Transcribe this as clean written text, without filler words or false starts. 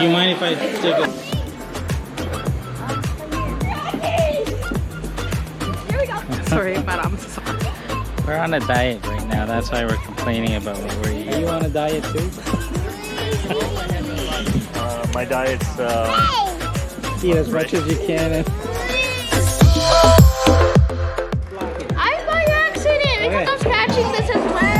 You mind if I take a... Sorry, madam. We're on a diet right now. That's why we're complaining about what we're eating. Are you on a diet too? My diet's Eat as much as you can. And... I by accident. Because I'm scratching this as well.